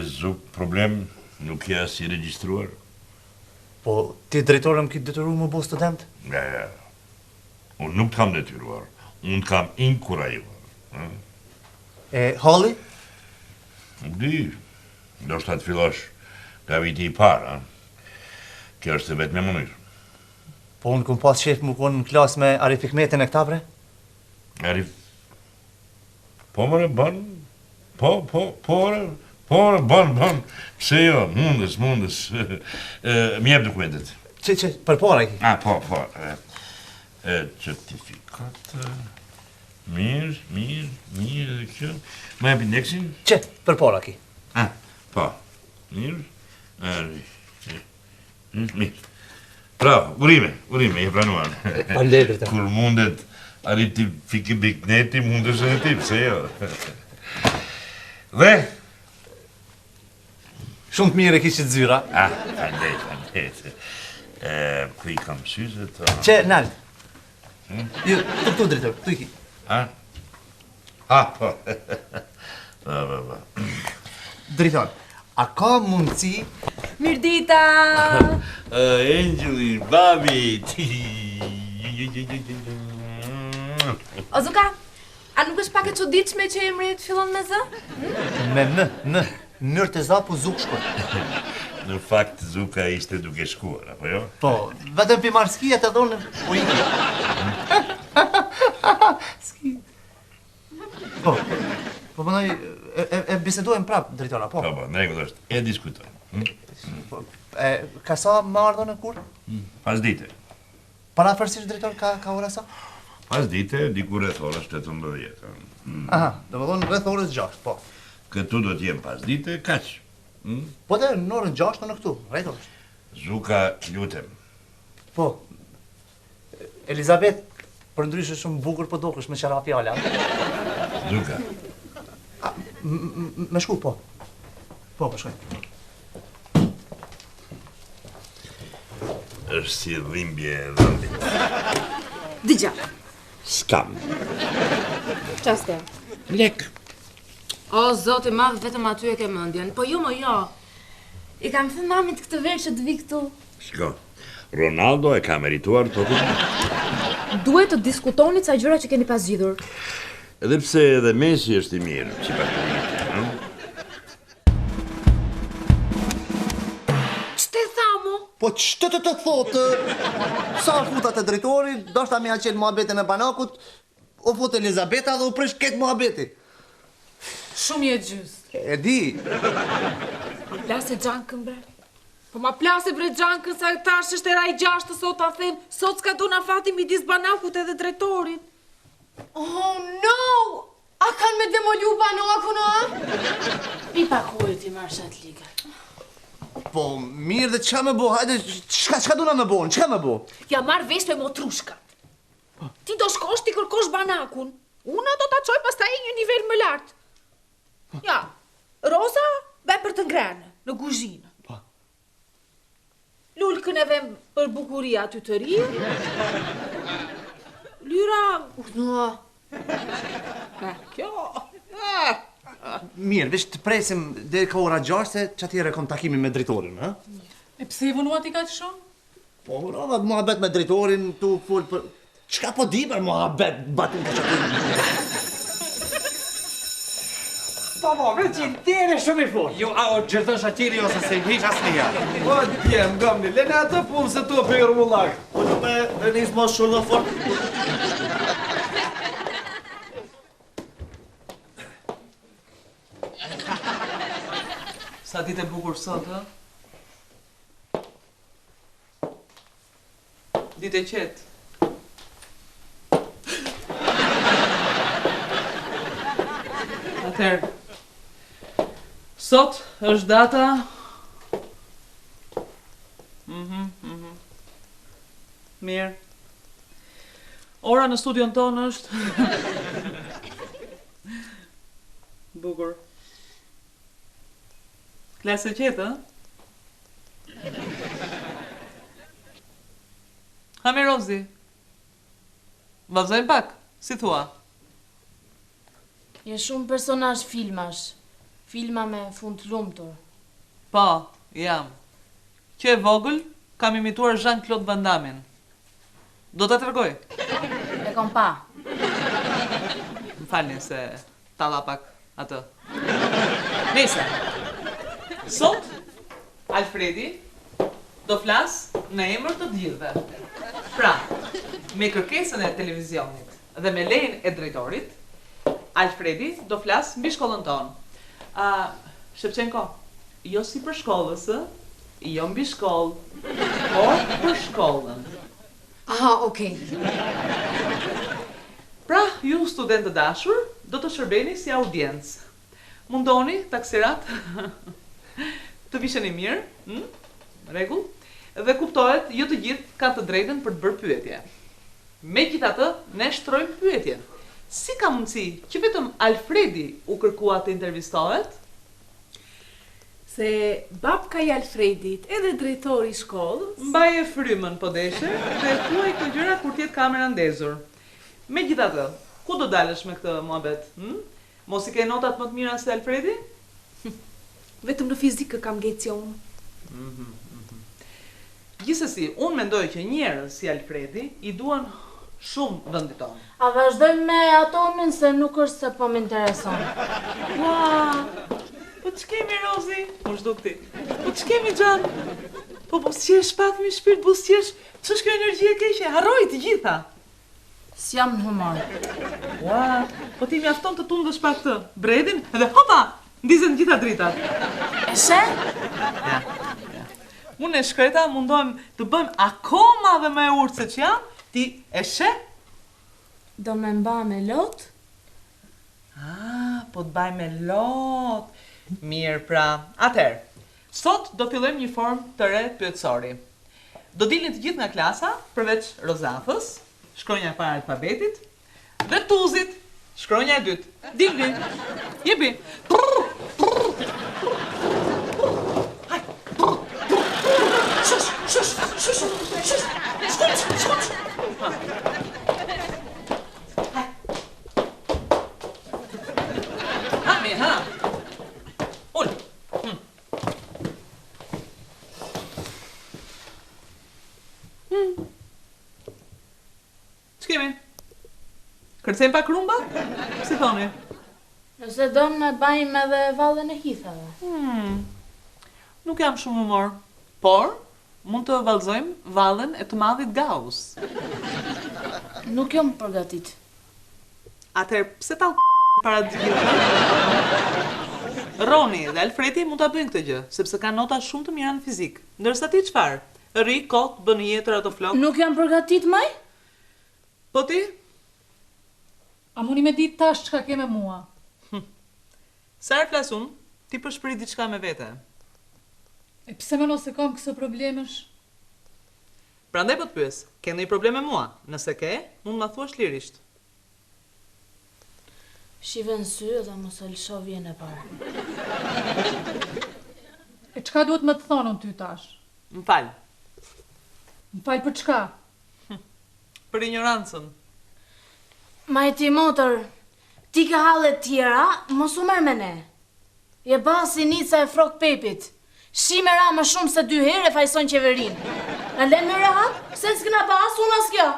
Zuk, problem nuk je as i regjistruar. Po, ti drejtorëm ki detyru më bo student? Ja. Unë nuk të kam detyruar. Unë të kam inkurajuar. Halli? Nuk di. Do shta të fillosh nga viti i parë. Kjo është vetë me mënyrë. Po, unë këm pas shef më konë në klasë me Arif Hikmetin e këtapre? Arif... Po mëre, ban. Po, ban. Pse jo, mundes. Mi jep dokumentet. Që, për para ki? Po. Certifikat... Mirë, kjo... Ma jep indeksin? Që, për para ki? Po. Mirë. Mirë. Bravo, urime, je pranuar. Pandetër. Kur mundet arrit t'i fiki bikneti, mundesh edhe ti, pse jo? Dhe? Shumë të mire kishit zyra. Fandet. Ku i kam syze të... Që, nalt. Jo, tu drejtor, tu i ki. Po. Drejtor, a ka mundësi... Mirdita! Angeli, babi! O Zuka, a nuk është pak e çuditshme që emri të fillon me Z? Me në, nërë të zapu Zuk shkoj. Në fakt, Zuka ishte duke shkuar, apo jo? Po, vetëm për marski e të dhonë, po i ki. Ski. Po, mënoj, e bisedojmë prapë, drejtora, po. Po, në regull është, e diskutojmë. Ka sa më ardhën e kur? Pas dite. Para fërsisht, drejtor, ka ora sa? Pas dite, diku rreth orës 18. Aha, dhe më thonë rreth orës 6, po. Këtu do t'jem pas dite, kaq. Po dhe në orën 6 në këtu, rreth orës. Zuka, lutem. Po, Elizabeth, për ndryshë shumë bukur po dokësh me qara fjalla. Zuka. Me shku, po. Po, shkoj. është si dhimbje e dhëmbit. Dëgja. Skam. Qaste? Lek. O, zote madhë, vetëm aty e ke mendjen. Po jo, I kam thënë mamit këtë verë që të vi këtu. Shko, Ronaldo e ka merituar të të... Duhet të diskutoni ca gjëra që keni pas zgjidhur. Edhe pse edhe Messi është i mirë, si pas të një. Po qëtë të thotë, sa futat e drejtori, do shta me aqenë muhabetin e banakut, o fut Elizabeta dhe u prish ketë muhabeti. Shumë je gjysë. E di. Ma plase Gjankën, bre. Po ma plase bre Gjankën, sa tash është era i 6 sot ta them, sot s'ka do na fati midis banakut edhe drejtorit. Oh, no! A kanë me demolu banakun, a? I pakuj ti marshat liga. Po, mirë dhe qa me bo, hajde, qka du na me bo, qka me bo? Ja marrë vesh me motrushka. Ti do shkosh, ti kërkosh banakun. Una do ta qoj pas ta e një nivel më lartë. Ja, Rosa, be për të ngrene, në kuzhinë. Lulkën e vem për bukuria aty të ri. Lyra... Kjo... Mirë, vesh të presim dhe ka ora 6 se që atjere kom takimin me drejtorin, ha? E pse i vënuat i ka që shumë? Po, rovat muhabet me drejtorin, tu full për... Qka po di për muhabet batun të qatin? Po, veqin, tjere shumë i full. Jo, a o gjithën shatiri ose se i hiq asnija. Po, djem, gamni, lene atë punë se tu për rumullak. Po, të me nisë mos shumë dhe fort. Sa ditë e bukur sot, ha? Ditë e qetë. Atëherë, sot është data... Mirë. Ora në studion tonë është... Bukur. Klasë e qetë, ha? Hame Rozi. Vazhdojmë pak, si thua? Je shumë personazh filmash. Filma me fund lumtur. Po, jam. Që e vogël, kam imituar Jean-Claude Van Damme-in. Do ta tregoj? E kom pa. Më falni se talla pak atë. Nëse. Sot Alfredi do flas në emër të gjithëve. Pra, me kërkesën e televizionit dhe me lejen e drejtorit, Alfredi do flas mbi shkollën tonë. Shevchenko, jo si për shkollës, jo mbi shkollë, por për shkollën. Aha, okej. Pra, ju studentë dashur, do të shërbeni si audiencë. Mundoni, taksirat, të visheni mirë, rregull, dhe kuptohet, jo të gjithë kanë të drejtën për të bërë pyetje. Megjithatë, ne shtrojmë pyetjen. Si ka mundësi që vetëm Alfredi u kërkua të intervistohet? Se babka i Alfredit, edhe drejtori i shkollës, Mbaje frymën po deshe dhe thuaj këto gjëra kur t'jetë kamera ndezur. Megjithatë, ku do dalësh me këtë muhabet? Mos i ke notat më të mira se Alfredi? vetëm në fizikë kam gecion. Gjithsesi, unë mendoj që njerëz si Alfredi i duan shumë vendit tonë. A vazhdojmë me atomin se nuk është se po më intereson. Ua, po ç'kemi Rozi? Më zhdukti. Po ç'kemi Xhan? Po s'jesh pak me shpirt, po s'jesh, ç'është kjo energji e keqe? Harroj të gjitha. S'jam në humor. Ua, po ti mjafton të tundësh pak të bredin edhe hopa, ndizen gjitha dritat. E she? Unë e shkreta mundohem të bëjmë akoma dhe më e urtë se që jam, ti e she? Do me mba me lot? Po të baj me lot. Mirë pra. Atëherë, sot do fillojmë një formë të re pyetësori. Do dilni të gjithë nga klasa, përveç Rozafës, shkronja e parë e alfabetit, dhe Tuzit, shkronja e dytë. Dilni. Jepi. Ç'kemi? Kërcejmë pak rumba? Si thoni? Nëse do në bajmë edhe vallën e hithave. Nuk jam shumë humor, por mund të vallëzojmë vallën e të madhit Gauss. Nuk jam përgatit. Atëherë, pse ta para të gjithë? Roni dhe Alfredi mund ta bëjnë këtë gjë, sepse kanë nota shumë të mira në fizik. Ndërsa ti çfarë? Rri, kot, bën jetër ato flok. Nuk jam përgatit maj? Po ti? A muni me ditë tash çka ke me mua? Sa herë flas unë, ti përshpërit diçka me vete. E pse më se kam këso problemesh? Prandaj po të pyes, ke ndonjë problem me mua? Nëse ke, mund ma thuash lirisht. Shive në sy dhe mos e lësho vjen e parë. E çka duhet më të thonë ty tash? M'fal. M'fal për çka? Për ignorancën. Ma e ti motër, ti ke hallet tjera, mos u merr me ne. Je basi nica e frok pepit. Shi me ra më shumë se 2 herë e fajson qeverin. Në len me rehat, se s'këna pas unë as kjo.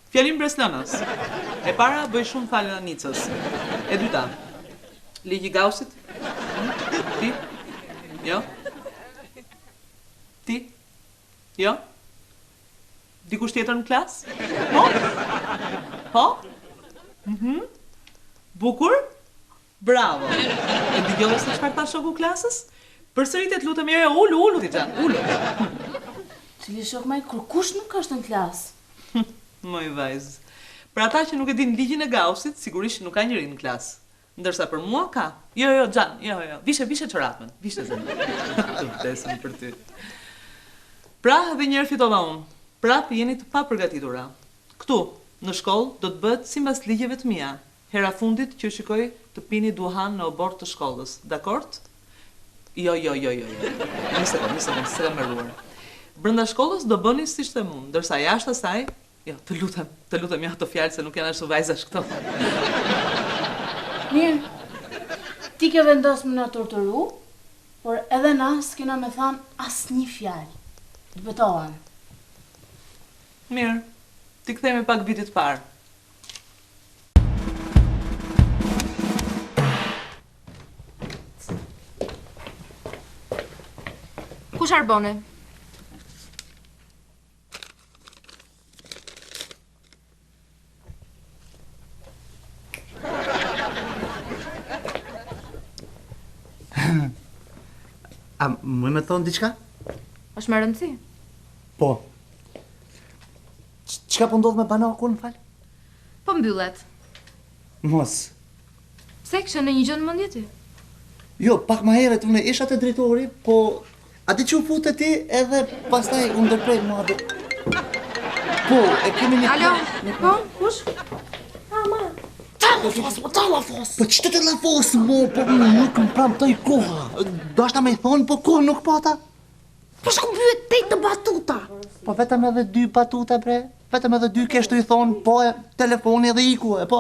Fjalim Breslënës. E para bëj shumë falë Nicës. E dyta, ligji Gaussit. Ti? Jo? Ti? Jo? Dikush tjetër në klasë? Po? Po? Bukur? Bravo. E dëgjove se çfarë tha shoku klasës? Përsëritet lutem mirë, ulu ti Xhan, ulu. Cili shok maj, kur kush nuk është në klasë? Moj vajz. Për ata që nuk e din ligjin e Gaussit, sigurisht nuk ka njëri në klasë. Ndërsa për mua ka. Jo, Xhan, jo. Vishe çorapën, vishe zemrën. Të vdesëm për ty. Pra, edhe njëherë fitova unë. Prap jeni të papërgatitura. Këtu, në shkollë, do të bëhet sipas ligjeve të mia. Hera fundit që shikoj të pini duhan në obor të shkollës. Dakord? Jo. Nisë se kam erruar. Brenda shkollës do bëni siç them unë, ndërsa jashtë asaj, jo, të lutem ja ato fjalë se nuk janë ashtu vajzash këto. Mirë. ti ke vendos me na torturu, por edhe na s'kena me thanë asnjë fjalë. Të betohem. Mirë, ti kthejmë pak vitit parë. Kush arbone? A më me thonë diçka? Është me rëndësi? Po. Çka po ndodh me banakun, fal? Po mbyllet. Mos. Pse kishe në një gjë në mendje ti? Jo, pak më herët unë isha te drejtori, po a di që u futet ti edhe pastaj u ndërprej muhabet. Po, e kemi një... Alo? Po, kush? Talafos! Po ç'të të lafos, mo, po nuk më pramtoj koha. Dashta me thonë, po kohë nuk pata. Po shku mbyet 8 batuta. Po vetëm edhe 2 batuta, bre. Vetëm edhe 2 kesh të i thonë, po e telefoni edhe iku, e po.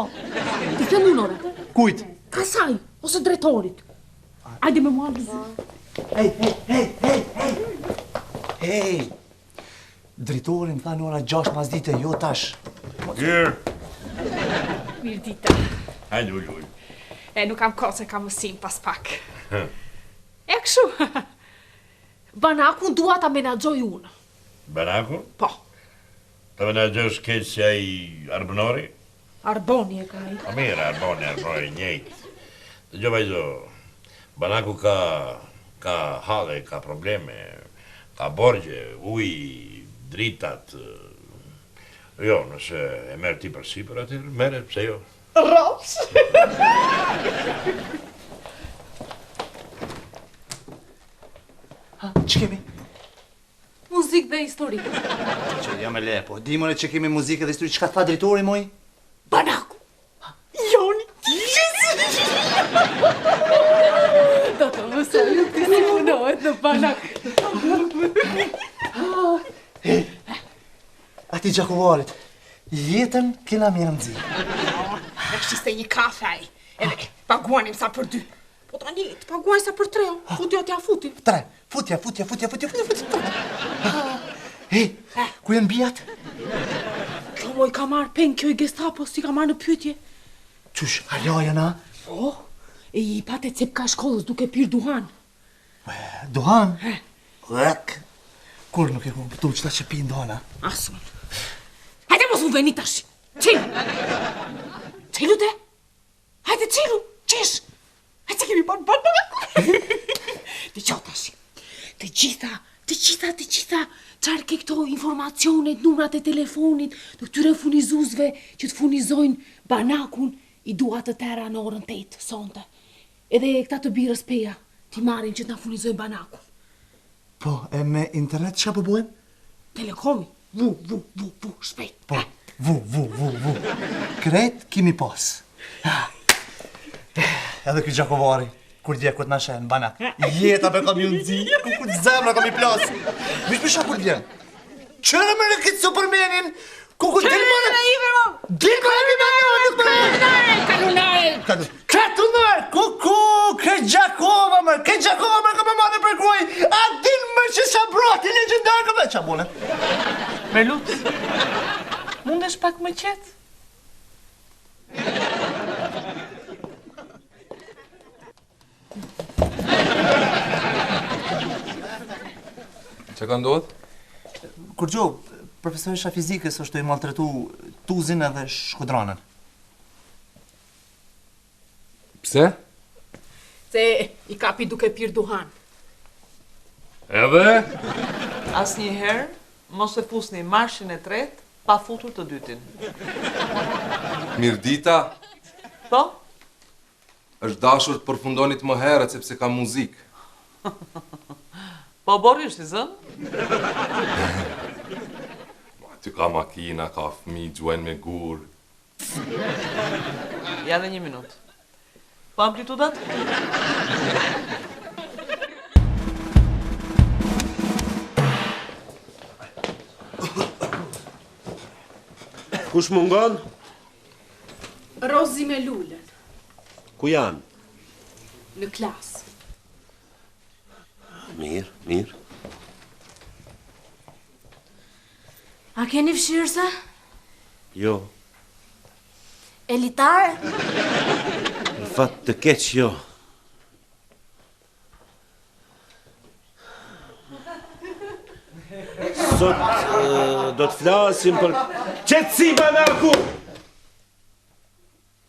Ti thënë ore. Kujt? Kasaj, ose drejtorit. Ajde me mua në zy. Hej! Drejtori më tha në ora 6 mas dite, jo tash. Gjërë. Mirë dita. Hajde, uj. E, nuk kam kohë se kam mësim pas pak. E këshu. Banakun dua ta menaxhoj unë. Banakun? Po, Të menaxhosh keq si ai Arbënori? Arboni e ka ai. Po mirë, Arboni, njëjtë. Dëgjoj vajzo, Banaku ka halle, ka probleme, ka borgje, ujë, dritat. Jo, nëse e merr ti përsipër atë, merre, pse jo? Rops. Që kemi? Muzikë dhe histori. Që jam e le, po di more që kemi muzikë dhe histori, çka tha drejtori moj? Banaku. Joni. Do të mësoj të si punohet në banak. Ati Gjakovarit, jetën kena mirë nëzi. E kështiste një kafe ai. Edhe paguanim sa për 2. Po tani të paguaj sa për 3. Futja t'ja futi. 3, futja. Hej, ku janë bijat? Kjo moj ka marrë pen kjo i Gestapo, si ka marrë në pyetje. Qush, halaja na? Po, e i pate cepka e shkollës duke pirë duhan. Duhan? Lek. Kur nuk e ku pëtu qëta që pinë duhana? Asun. Hajde mos u veni tash. Qilu. Qilu te? Hajde qilu, qish. Hajde se kemi banaku. Të qo tash. Të gjitha, qarë ke këto informacionet, numrat e telefonit, të këtyre funizuzve që të funizojnë banakun, i dua të tëra në orën 8, sonte. Edhe këta të birës peja, ti marrin që të na funizojnë banakun. Po, e me internet që po bojmë? Telekomi, vu, shpejt. Po, vu. Kret kimi pas. Edhe kjo Gjakovari, kur dje këtë na shenë, banak. Jeta me kam ju nëzi, ku këtë zemra kam i plasë. Mish për shakur dje. Qërë me në këtë supermenin, ku këtë dilë më në... Kalunare, këtë Gjakova mërë, ka me madhe për kuaj, a din më që sa brati legendar ka me... Qa bune? Merlut, mundesh pak më qetë? Që ka ndodhë? Kur gjo, profesoresha fizikës është i maltretu Tuzin edhe Shkodranën. Pse? Se i kapi duke pirë duhan. Edhe? Asnjëherë mos e fusni marshin e tretë pa futur të dytin. Mirdita, Po? është dashur të përfundonit më herët sepse ka muzikë. Po borri është i zënë? Ty ka makina, ka fëmi, gjuajnë me gurë. Ja dhe 1 minutë. Po amplitudat? Kush mungon? Rozi me lullën. Ku janë? në klasë. Mirë, mirë. A keni fshirëse? Jo, Elitar? në fat të keq jo. Sot do të flasim për... Qetësi, banaku!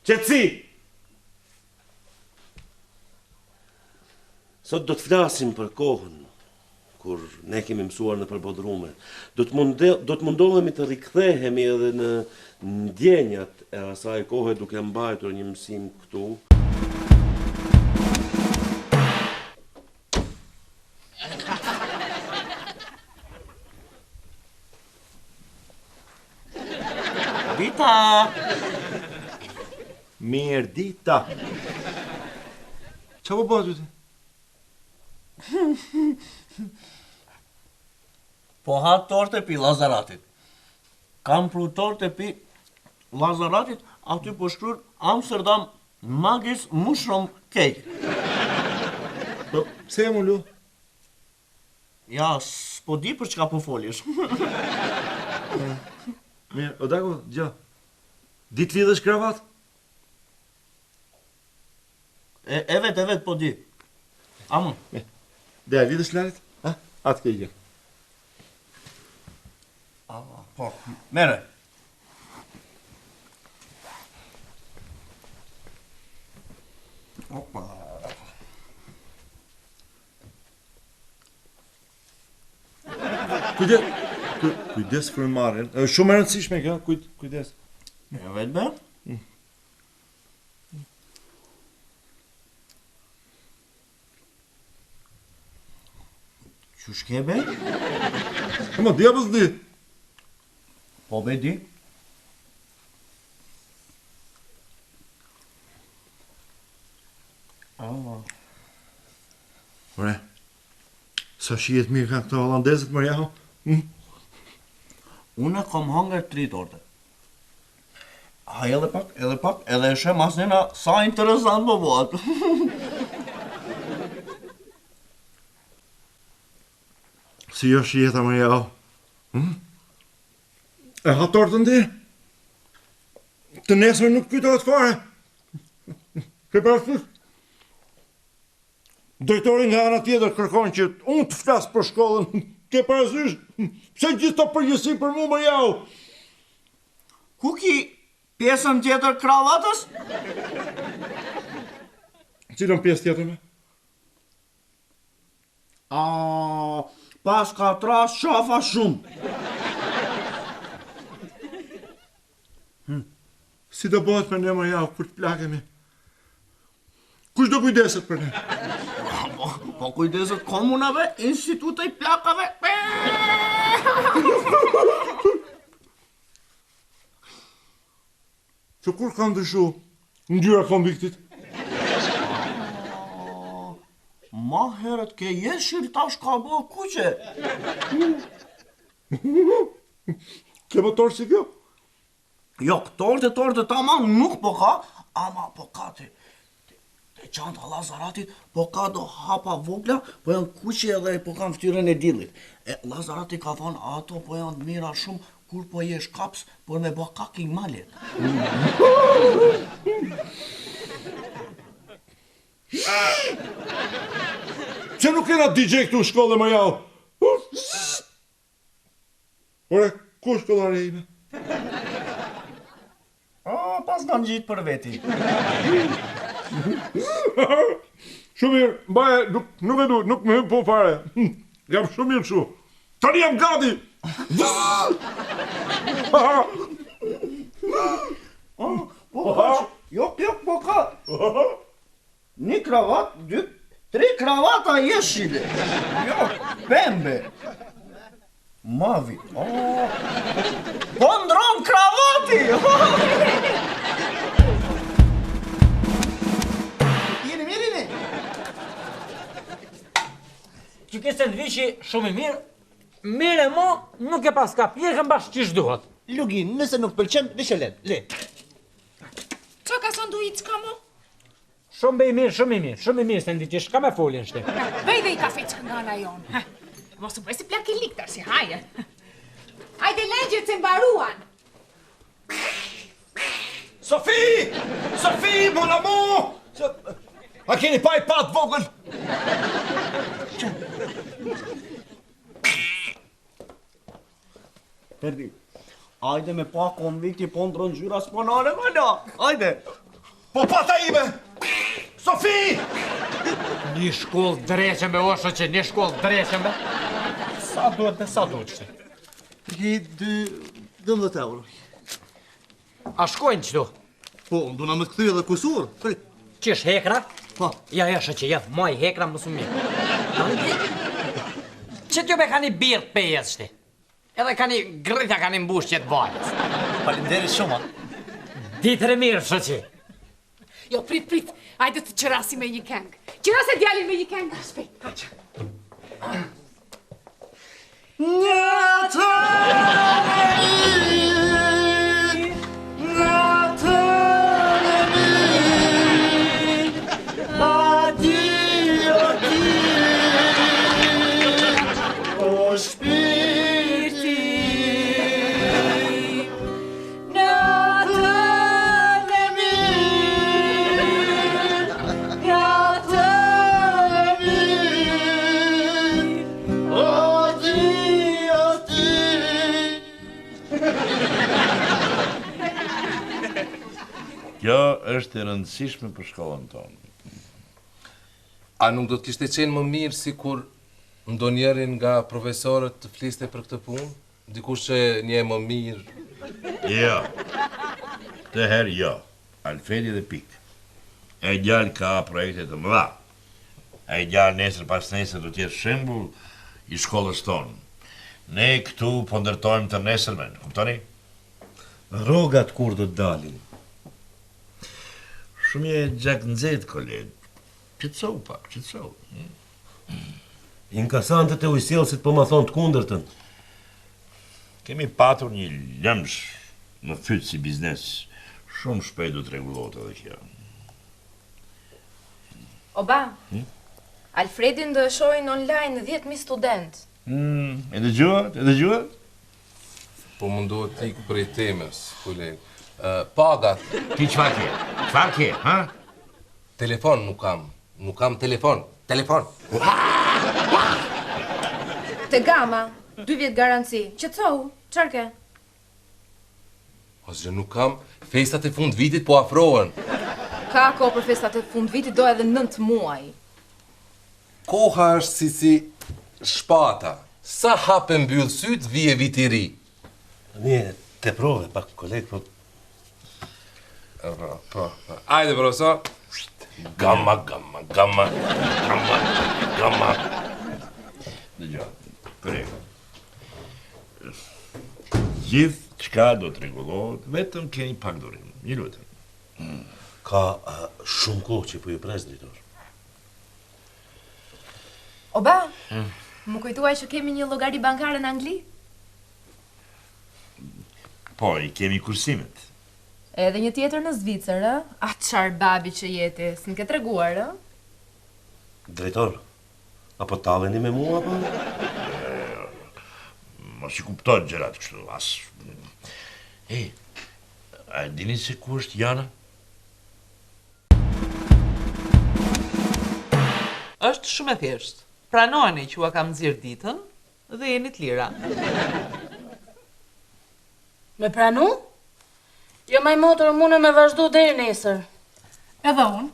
Qetësi! Sot do të flasim për kohën kur ne kemi mësuar në përbodrume. Do të mundohemi të rikthehemi edhe në ndjenjat e asaj kohe duke mbajtur një mësim këtu. Dita! Mirë, Dita! Qa po bëhet ty? Po ha torte pi Lazaratit. Kam pru torte pi Lazaratit, aty po shkruar Amsterdam Magis Mushroom Cake. Po, pse e mu lu? Ja, s'po di për çka po foljesh. Mirë, o dako, gjë. Ditë lidhesh kravat? E vet po di. Amun. Dhe, lidhesh larit? Ha? Atë ke gjë. Po, mere. Opa. Kujdes për marrin. Shumë e rëndësishme kjo, kujdes. E vetë be? Qysh ke be? Ma di apo s'di? Po be di. Ore, sa shijet mirë ka këto holandezët më jahu? Unë kom hangër 3 torte. A edhe pak, edhe e shem asnjëna sa interesant po bëhet. Si jo shijeta më jahu? E ha tortën ti? Të nesër nuk kujtohet fare. Ke parasysh? Drejtori nga ana tjetër kërkon që unë të flas për shkollën. Ke parasysh? Pse gjithë të përgjësi për mu më jahu? Ku ki pjesën tjetër kravatës? Cilën pjesë tjetër me? Pas ka tras shafa shumë. Si do bëhet për ne më jahu, kur të plakemi? Kush do kujdeset për ne? Po kujdeset komunave, institute i plakave. Që kur ka ndryshu ngjyra konviktit? Ma herët ke jeshil tash ka bë kuqe. Ke më torë si kjo? Jo, torte tamam nuk po ka, ama po ka te qanta Lazaratit, po ka do hapa vogla, po janë kuqe edhe po kanë fytyrën e dillit. E Lazarati ka thonë ato po janë mira shumë kur po jesh kaps, por me bë kaking male. Që nuk kena DJ këtu shkollë më jahu? Ore, ku shkollare ime? Pas kanë gjitë për veti. Shumë mirë, mbaje, nuk e du, nuk me hym po fare. Jam shumë mirë shu. Tani jam gati! Jo, po ka. Një kravat, 3 kravata jeshile. Jo, pembe. Mavi. Po ndron kravati. Jeni. Që ke sandviqi shumë i mirë, mire mo nuk e pas kap, jekën bashkë qish duhet. Lugin, nëse nuk pëlqen, veç e le. Qa ka sanduic ka mo? Shumë i mirë, se ndi që shka me folin shte. Vej dhe i kafe që këngana jonë. Mos u bëj si plak i liktar, si haje. Hajde legjet se mbaruan. Sofi, mon amour! A keni pa i pat vogël? Perdi, hajde me pa konvikti po ndron ngjyra sponale, vala. Hajde. Po pata ime! Sofi! Një shkollë dreqembe, o shoqe, një shkollë dreqembe. Sa duhet qëte? Ki 12 euro. A shkojnë qëto? Po, du na me të këthy edhe kusur. Qish hekra? Po. Ja, shoqe, ja, maj hekra më sumje. Që t'jo me ka një birë pejes shte? Edhe ka një grita ka një mbush qëtë valës. Faleminderit shumë. Ditër e mirë, shoqe. Jo, prit, hajde të qërasi me një këngë. Qërasi djalin me një këngë. Shpejt, haqë. Kjo është e rëndësishme për shkollën tonë. A nuk do t'kishte qenë më mirë si kur ndonjërin nga profesorët të fliste për këtë punë? Dikush që një më mirë? Jo. Të herë jo. Alfredi dhe pikë. E gjallë ka projekte të mëdha. E gjallë nesër pas nesër do t'jetë shembull i shkollës tonë. Ne këtu po ndërtojmë të nesërmen, kuptoni? Rrogat kur do të dalin? Shumë je gjak nxehtë, koleg. Qetësohu pak, qetësohu. Inkasantët e ujësjellësit po ma thonë të kundërtën. Kemi patur një lëmsh në fytë si biznes. Shumë shpejt do të rregullohet edhe kjo. Oba, Alfredin do e shohin online 10.000 student. E dëgjuat? Po mundohet t'ik për e temës, koleg. Pagat. Ti qfar ke, ha? Telefon nuk kam. Nuk kam telefon. Telefon. Te Gama, 2 vjet garanci. Qetësohu, çfarë ke? Ose nuk kam. Festat e fund vitit po afrohen. Ka ko për festat e fund vitit, do edhe 9 muaj. Koha është si shpata. Sa hape mbyll syt, vije vit i ri. Një, te prove, pak koleg, po... Po. Ajde, profesor. Gamma. Dëgjoj, prego. Gjithë qka do të rregullohet, vetëm keni pak durim. Një lutem. Ka shumë kohë që po ju pres, drejtor. Oba, më kujtuaj që kemi një llogari bankare në Angli? Po, i kemi kursimet. Edhe një tjetër në Zvicër, ë? A çfarë babi që jeti, s'm ke treguar, ë? Drejtor, apo talleni me mua, apo? Mos i kupton gjërat kështu, as... A dini se ku është Jana? Është shumë e thjeshtë. Pranoni që ua kam nxjerr ditën dhe jeni të lira. Me pranu? Jo, maj motor, mune me vazhdu deri nesër. Edhe unë.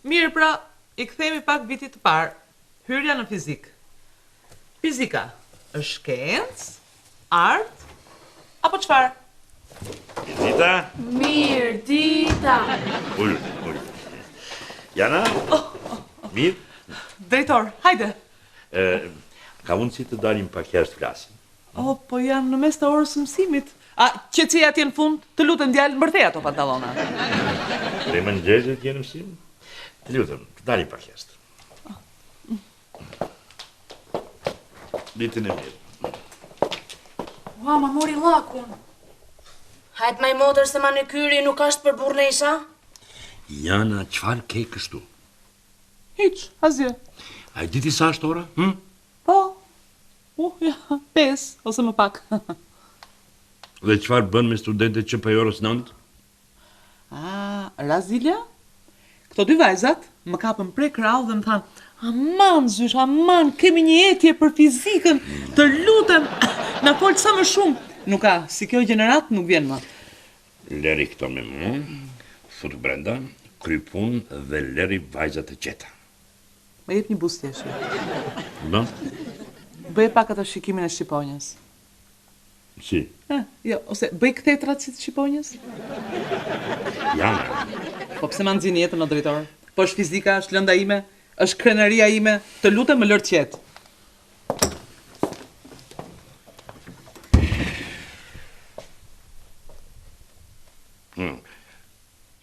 Mirë pra, i kthemi pak vitit të parë. Hyrja në fizik. Fizika është shkencë, art, apo çfarë? Dita? Mirë, Dita. Ull. Jana? Mirë? Drejtor, hajde. Ka mundësi të dalim pak jashtë flasim. Po janë në mes të orës mësimit. A, qetësia atje në fund, të lutem djalë, mbërthej ato pantallona. Dhe më nxezhet jenë mësim? Të lutem, të dalim pak jashtë. Ditën e mirë. Ua, ma mori lakun. Hajt maj motor se manikyri nuk ashtë për burnesha? Jana, qëfar ke kështu? Hiq, asgjë. A i diti sa është ora? Po, ja, 5, ose më pak. Dhe qëfar bën me studentët që për orës 9? Razilja? Këto dy vajzat më kapën prej krau dhe më thanë, aman, zysh, aman, kemi një etje për fizikën, të lutem, na folë sa më shumë. Nuk ka, si kjo gjenerat nuk vjen më. Leri këto me mu, thurë brenda, krypun dhe leri vajzat e qeta. Më jep një bustjeshe. Do? Bëj pak atë shikimin e shqiponjës. Si? Jo, ose bëj këthetrat si të shqiponjës? Jana. Po pse ma nxini jetën o drejtor? Po është fizika, është lënda ime, është krenaria ime, të lutem më lër qetë.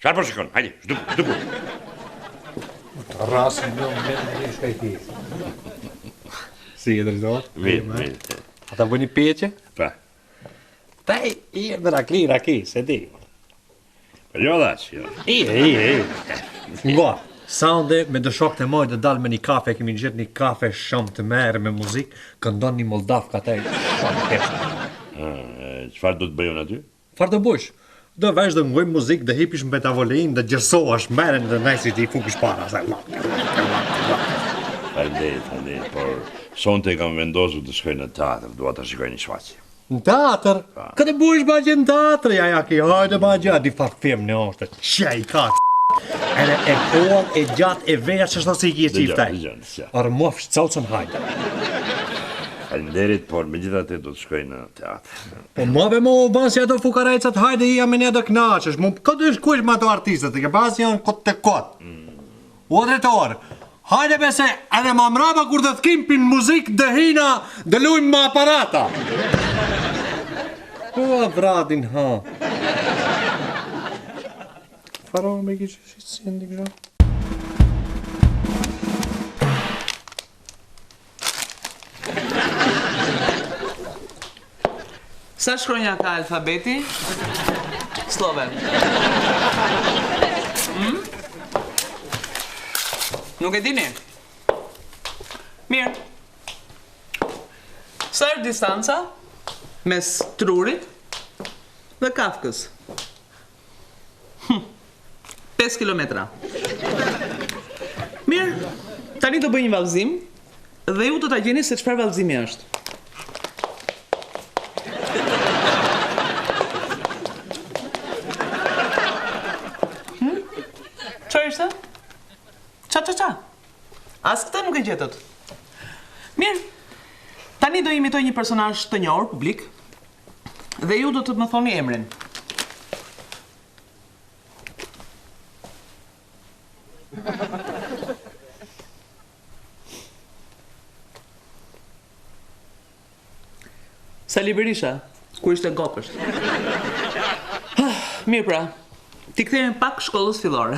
Qarë po shikon? Hajde, shduku. Të rasin në më shka i ti. Si e drejtor? Mirë. Ata bëni peqe? Pa. Ta i e dhe raki, se di. Jo dhash, jo. Nga, Sande me dëshok të moj dhe dalë me një kafe, kemi gjithë një kafe shumë të merë me muzikë, këndon një Moldav ka taj shumë keshtë. Qëfar do të bëjon aty? Farë të bush? Do vesh dhe ngojmë muzikë dhe hipish më betavolin dhe gjërsoash meren dhe najsi ti fukish para. Faleminderit, por sonte kam vendosur të shkoj në teatr, dua të shikoj një shfaqje. Në teatr? Këtë bush bagje në teatr, ja ki, hajde bagje, di fa film në është, qaj ka edhe e kohën e gjatë e veja që shtë si i kje qiftaj. Arë muaf shcaucën hajde. Faleminderit, por me gjitha te do të shkoj në teatr. Po muave mo ban si ato fukarajcat, hajde i jam e një do knaqesh, këtë është kush me ato artistët, e ke pas janë këtë të këtë. O drejtor, hajde bese, edhe ma mraba kur dhe t'kimpin muzik dhe hina dhe lujmë ma aparata. O, vradin, ha. Faro me kishë shqit si ndi kësha. Sa shkronja ka alfabeti? Sloven. Nuk e dini? Mirë. Sa është distanca mes Trurit dhe Kafkës? 5 kilometra. Mirë, tani do bëj një vallëzim dhe ju do ta gjeni se çfarë vallëzimi është. Çfarë është? Qa? As këtë nuk e gjetët. Mirë, tani do imitoj një personazh të njohur publik dhe ju do të më thoni emrin. Sali Berisha, kur ishte në kopësht. Mirë pra, ti kthehemi pak shkollës fillore.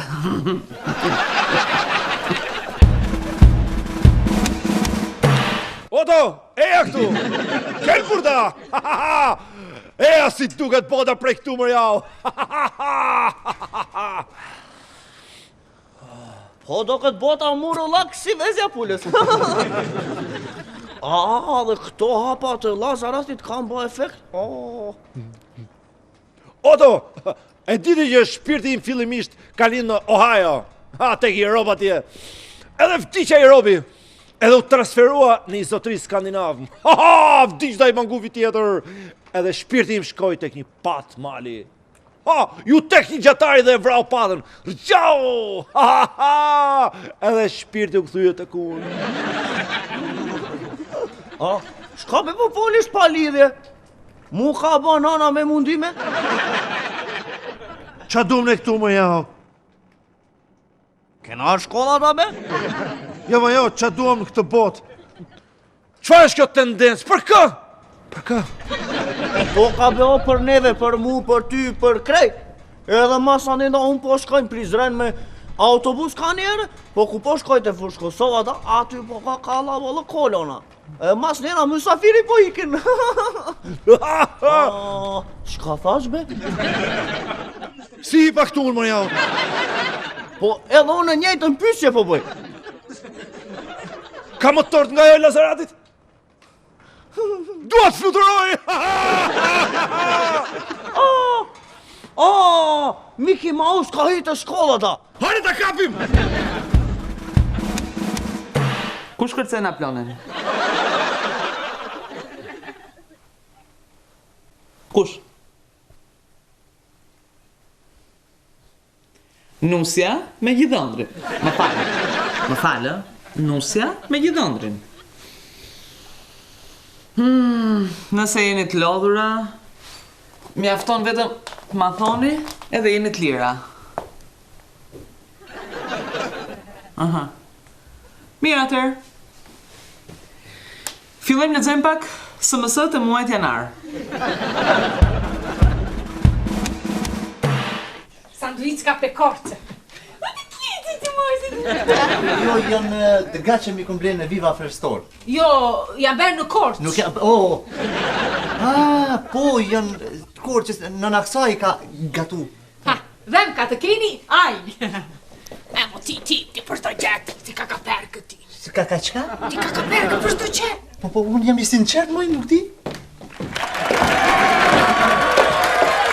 Oto, eja këtu! Qenë burda! Eja si duket bota prej këtu më jau! Po do këtë bota muru lak si vezja pulës. Dhe këto hapa të Lazaratit kanë bë efekt? Oto, e diti që shpirti im fillimisht ka linë në Ohio. Tek i Europa tje. Edhe vdiqja i Robi. Edhe u transferua në izotri skandinavë. Vdiq da i manguvi tjetër. Edhe shpirti im shkoj tek një pat mali. Ju tek një gjatari dhe e vrau patën. Rëgjau! Edhe shpirti u këthuje të kun. Shka me po folisht pa lidhje? Mu ka banana me mundime? Qa dum në këtu më jau? Kena shkolla ta be? Jo, qa duam në këtë botë? Qfa është kjo tendencë? Për kë? Për kë? Po ka be o për neve, për mu, për ty, për krejt. Edhe masa nenda unë po shkojnë Prizren me autobus ka njerë, po ku po shkojnë të fush Kosova da, aty po ka kalla vëllë kolona. E mas njena mysafiri po ikin. Shka thash be? Si i pa këtu më jau? Po edhe unë njëjtën pyetje po bëj. Ka më tort nga ajo Lazaratit? Dua të fluturoj! Mickey Mouse ka hitë shkolla ta. Hajde ta kapim! Kush kërcen aplonin? Kush? Nusja me Gjithëndrin. Më falë, Nusja me Gjithëndrin. Nëse jeni të lodhura, mjafton vetëm të ma thoni edhe jeni të lira. Aha. Mirë atër. Fillojmë në xhem pak SMS të muajit janar. Sanduiçka pekorce. Jo, janë dërgat që mi kom blenë në Viva Fresh Store. Jo, janë bërë në Korç. Nuk janë, po, janë Korçës, nëna kësaj ka gatu. Ha, dhem ka të keni, aj. Emo ti për të gjetë, ti ka perkë ti. Si ka qka? Ti ka perkë për të gjetë. Po, unë jam i sinqert, moj, nuk di.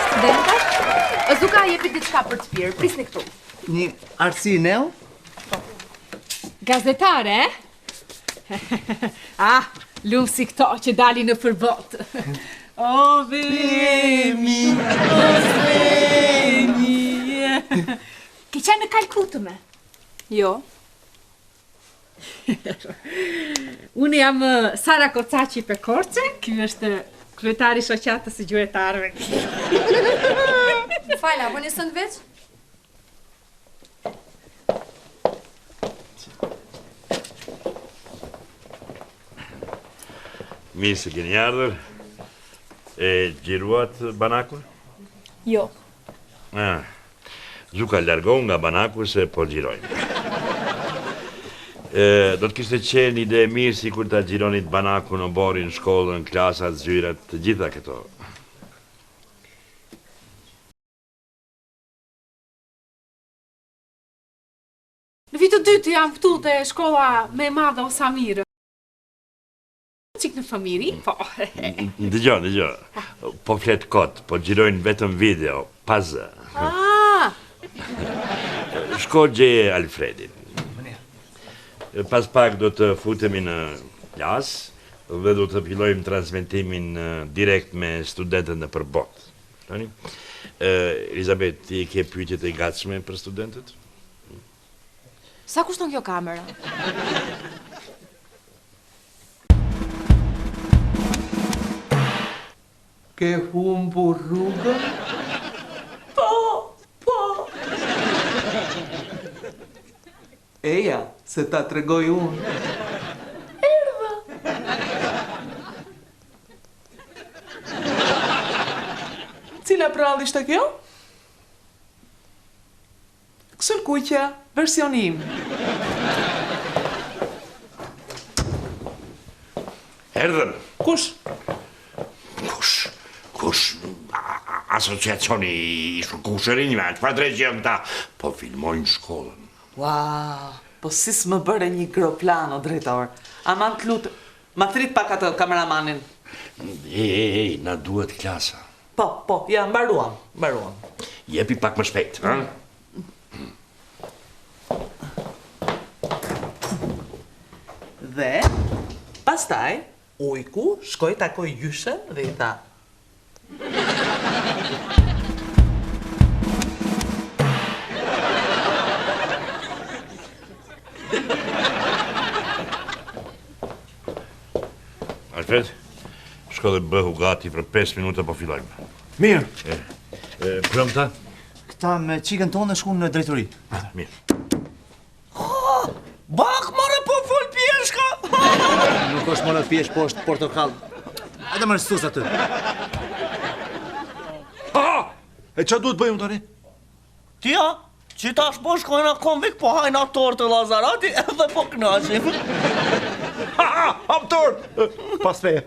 Studenta, Zuka jepi diçka për të pirë, prisni këtu. Një arsi neo? Gazetare, lumë si këto që dali në përbot. O, vemi, o, vemi. Ke qenë në Kalkutë me? Jo. Unë jam Sara Kocaci Pekorce, ky është kryetari shoqatës së gjuetarëve. Fala, bëni sandviç? Mirë se keni ardhur. E gjiruat banakun? Jo. Zuka largohu nga banaku se po gjirojnë. Do të kishte qenë ide mirë si kur ta gjironit banakun në borin, shkollën, klasat, zyrat, të gjitha këto. Në vitë dytë jam këtu te shkolla me madhe o Samirë. Qik në famiri, po. Dëgjo. Po flet kot, po gjirojnë vetëm video, pazë. Shko gjeje Alfredin. Pas pak do të futemi në klas dhe do të fillojmë transmetimin direkt me studentët në përbot. Elizabeth, ti ke pyetjet e gatshme për studentët? Sa kushton kjo kamera? Ke humbur rrugën? Po. Eja, se ta tregoj unë. Cila prall ishte kjo? Kësër kuqja, versionim. Erdhën. Kush? Asociacioni i shkushërinjve, që pa drejtë që ta, po filmojnë shkollën. Wow, po si s'më bëre një groplan o drejtor. Aman të lutë, ma thrit pak atë kameramanin. Ej, na duhet klasa. Po, ja, mbaruam. Jepi pak më shpejt, ha? Dhe, pastaj, ujku shkoj takoj Jyshen dhe i tha. Alfred, shko dhe bëhu gati për 5 minuta po fillojmë. Mirë. Premta? Këta me qikën tonë në shku në drejtori. Mirë. Bak, mare po fol pjeshka! Nuk është më në pjesh, po është portokall. Hajde më në stus aty. E qa duhet bëjmë tani? Tia, që tash po shkojnë a konvik, po hajnë a torë të Lazarati edhe po knaqim. Hap torë! Pas feje.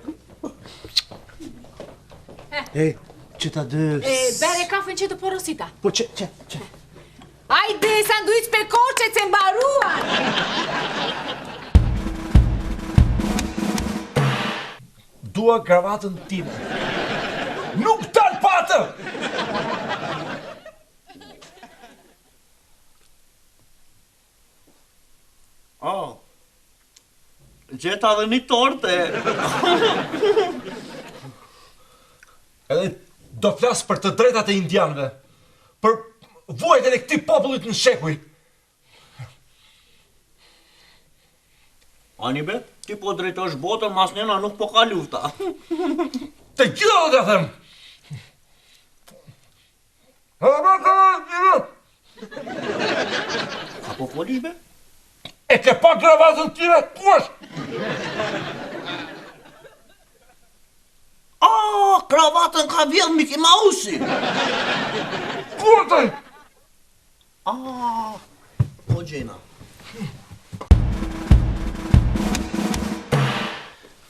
Ej, që ta dy... Bere kafen që të porosita. Po që... Ajde, sanduic për koqe që mbaruan! Dua kravatën time. Nuk tal patër! Oh, gjeta dhe një torte. Edhe do flas për të drejtat e indianëve, për vuajtjen e këtij popullit në shekuj. Anibe, ti po drejtosh botën, mas njëna nuk po ka lufta. Të gjitha do t'ja them. Ka po folish be? E ke pa kravatën time kush? Kravatën ka vjedh Mickey Mouse-i. Kurtën! Po gjena.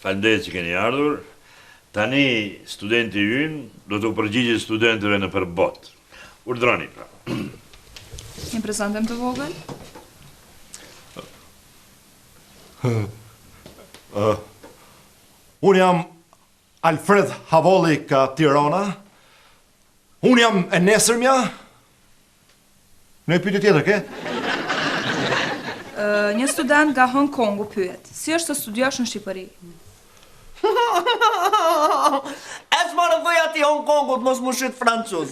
Faleminderit që keni ardhur. Tani studenti ynë do të përgjigjet studentëve në përbot. Urdhroni pra. Një prezantim të vogël? Unë jam Alfred Havolli ka Tirana. Unë jam e nesërmja. Në pyetje tjetër, ke? Një student nga Hong Kongu pyet, si është të studiosh në Shqipëri? E s'marë dhëja ti Hong Kongut, mos më shqit francuz.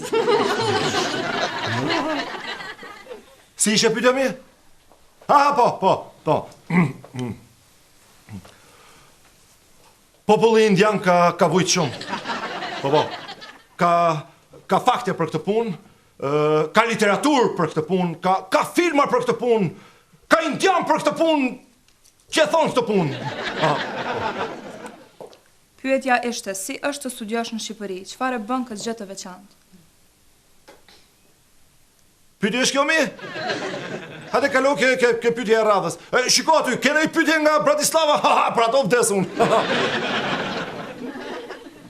Si ishe pyetja mi? Po. Populli indian ka vujt shumë. Po. Ka fakte për këtë punë, ka literaturë për këtë punë, ka filma për këtë punë, ka indian për këtë punë, që e thonë këtë punë. Pyetja ishte, si është të studiosh në Shqipëri? Çfarë bën këtë gjë të veçantë? Pyetje është kjo mi? Hajde kalo ke pyetje e radhës. Shiko aty, kene i pyetje nga Bratislava? Për ato vdes unë.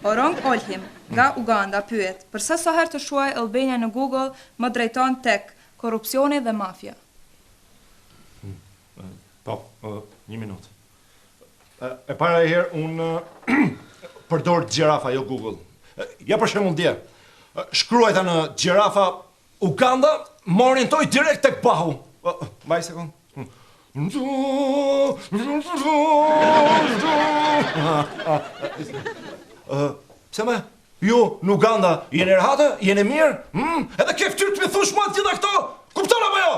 Orong Olhim, nga Uganda, pyet, përse sa herë të shuaj Albania në Google më drejton tek korrupsioni dhe mafia? Po, një minutë. E para herë unë përdor gjirafa, jo Google. Ja për shembull dje. Shkruajta në gjirafa Uganda, më orientoj direkt tek bahu. Mbaj sekond. Pse me? Ju në Uganda jeni rehatë, jeni mirë? Edhe ke fytyrë të më thush mua të gjitha këto? Kupton apo jo?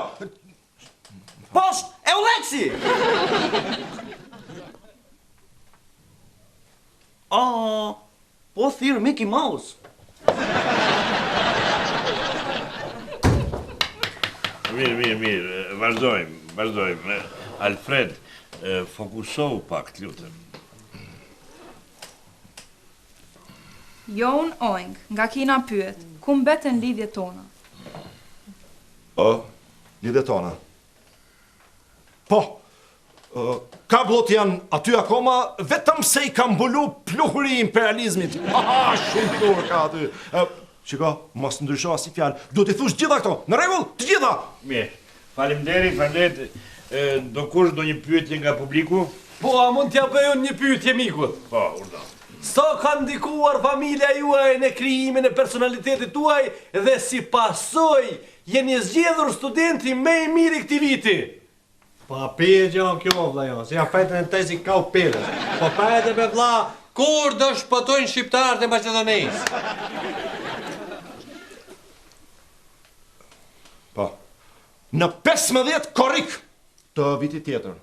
Post, e u leksi! Po thirë Mickey Mouse. Mirë, vazhdojmë. Alfred, fokusohu pak, të lutem. Jon Oing, nga Kina pyet, ku mbeten lidhjet tona? Lidhjet tona. Po, kablot janë aty akoma, vetëm se i kam mbulu pluhuri i imperializmit. Shumë pluhur ka aty. Shiko, mos ndrysho as i fjalë. Do t'i thush gjitha këto. Në rregull, të gjitha. Mirë. Faleminderit. Do kush do një pyetje nga publiku? Po, a mund t'ja bëj unë një pyetje mikut? Po, urdhë. Sa ka ndikuar familja juaj në krijimin e personalitetit tuaj dhe si pasojë jeni zgjedhur studenti më i mirë i këtij viti? Pa pije gjanë kjo, vla jo, si ja fejtën e tezi ka u pile. Po fejtë me vla, kur do shpëtojnë shqiptarët e Macedonisë? Po, në 15 korrik të vitit tjetër.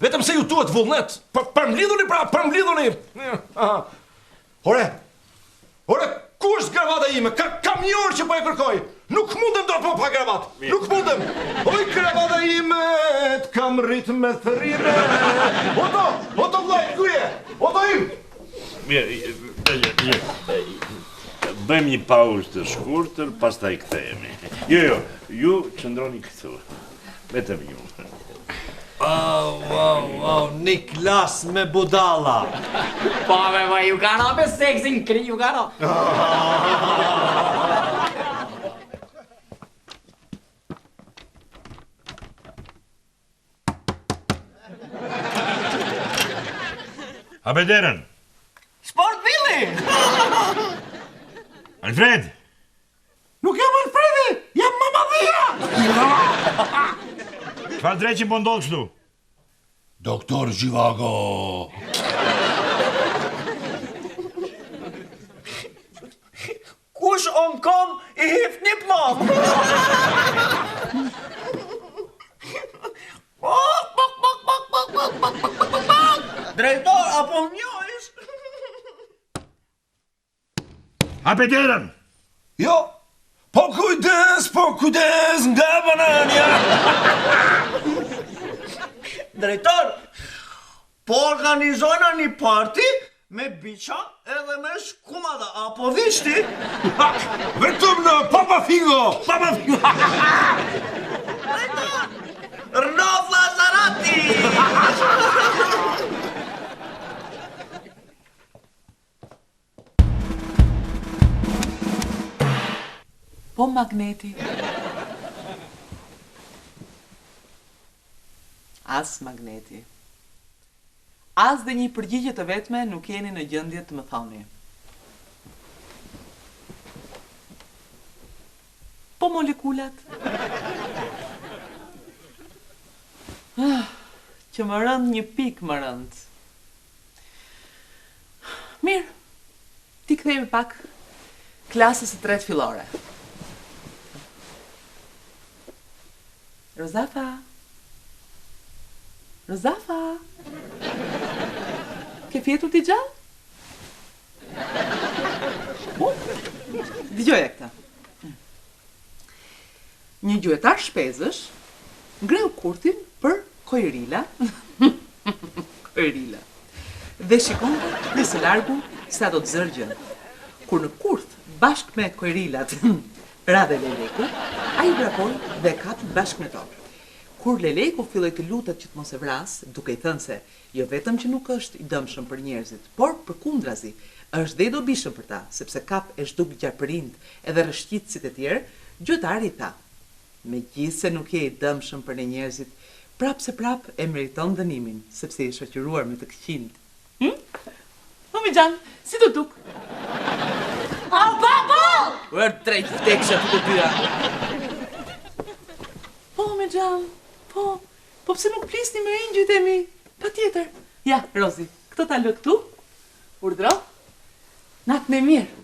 Vetëm se ju duhet vullnet, përmlidhuni pra, përmlidhuni. Ore, ku është gravata ime? Kam një orë që po e kërkoj. Nuk mundem do të po pa gravat. Nuk mundem. Oj, gravata ime, kam rritë me thërime. Oto vlaj, kuje. Oto im. Mirë. Bëjmë një pauzë të shkurtër, pastaj kthehemi. Jo, ju qëndroni këtu. Vetëm ju. Wow, një klas me budala. Pa me ju kana me seksin kri, ju kana. Hape derën. Sport Billy! Alfred! Nuk jam Alfredi, jam Mamadhia! Çfarë dreqin po ndodh kështu? Doktor Zhivago! Kush on kom I hif një plom? Drejtor, apo mjojsh? Hape derën! Jo, po kujdes nga banania! Drejtor, po organizojna një parti me biqa edhe me shkumada, apo vishti? Vetëm në Papa Figo! Rnof Lazarati! Po Magneti. As Magneti. As dhe një përgjigje të vetme nuk jeni në gjendje të më thoni. Po molekulat. Që më rënd një pik më rënd. Mirë, ti kthejmë pak klasës së tretë fillore. Rozafa? Rozafa? Ke fjetur t'i gjallë? Dëgjoja këta. Një gjuetar shpezësh ngreu kurtin për Kojrila. Kojrila. Dhe shikon në së largu sa do të zërgjën. Kur në kurth bashk me Kojrilat ra dhe Leleku, a I vrapoj dhe kap bashk me to. Kur Leleku filloi të lutet që të mos e vras, duke I thënë se jo vetëm që nuk është I dëmshëm për njerëzit, por përkundrazi, është dhe I dobishëm për ta, sepse kap e zhduk gjarpërind edhe rëshqit si të tjerë, gjuetari I tha: "Megjithse nuk je I dëmshëm për ne njerëzit, prap se prap e meriton dënimin, sepse I shoqëruar me të këqind." Mami Gjan, si do duk? Ua drejt vdekshë të dyja. Po, me Gjan, po pse nuk plisni me ingjit e mi? Pa tjetër. Ja, Rozi, këto ta lë këtu. Urdhro. Natën e mirë.